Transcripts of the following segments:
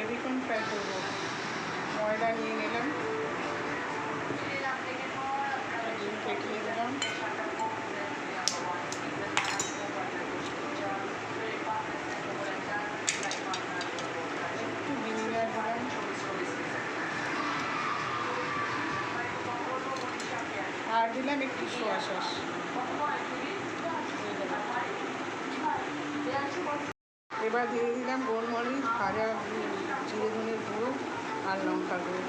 Baby corn fry করবো। ময়দা নিয়ে নিলাম, ডিম ফেটিয়ে দিলাম, একটু ভিনিগার দিলাম, আর দিলাম একটু সোয়া সস। এবার দিয়ে দিলাম গোলমরিচ ভাজা, জিরে ধনের গুঁড়ো আর লঙ্কা গুঁড়ো,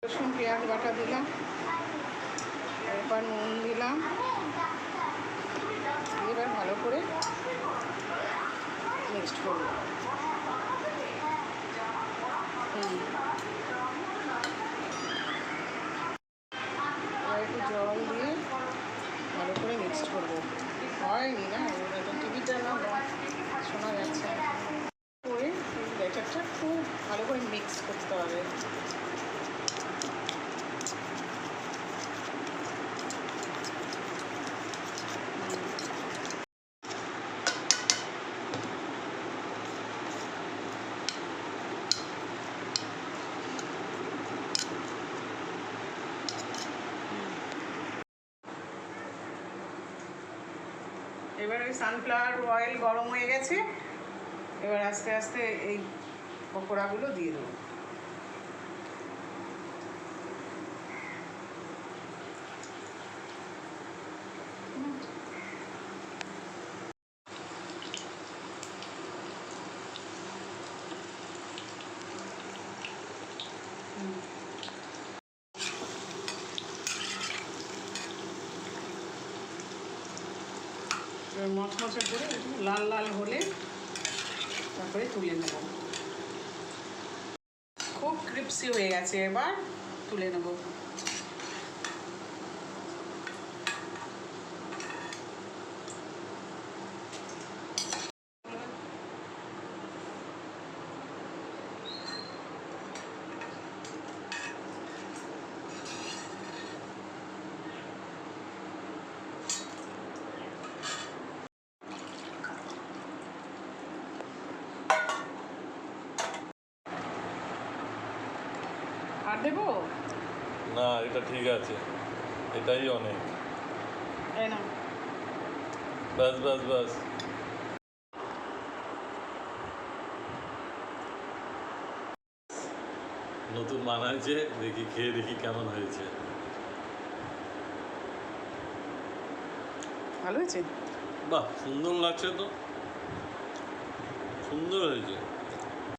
রসুন পেঁয়াজ বাটা দিলাম, এবার নুন দিলাম, এবার ভালো করে মিক্সড করব। এবার একটু জল দিয়ে ভালো করে মিক্সড করবো। হয়নি না, টিভিটা না শোনা যাচ্ছে করে ব্যাটারটা খুব ভালো করে মিক্স করতে হবে। এবার ওই সানফ্লাওয়ার অয়েল গরম হয়ে গেছে, এবার আস্তে আস্তে এই পকোড়াগুলো দিয়ে দেবো। মচমচে করে লাল লাল হলে তারপরে তুলে নেব। খুব ক্রিপসি হয়ে গেছে, এবার তুলে নেব। আর দেবো না, এটা ঠিক আছে, এটাই অনেক। বাস বাস বাস। নতুন বানাইছে, দেখি খেয়ে দেখি কেমন হয়েছে। ভালো হয়েছে? বাহ, সুন্দর লাগছে তো, সুন্দর হয়েছে।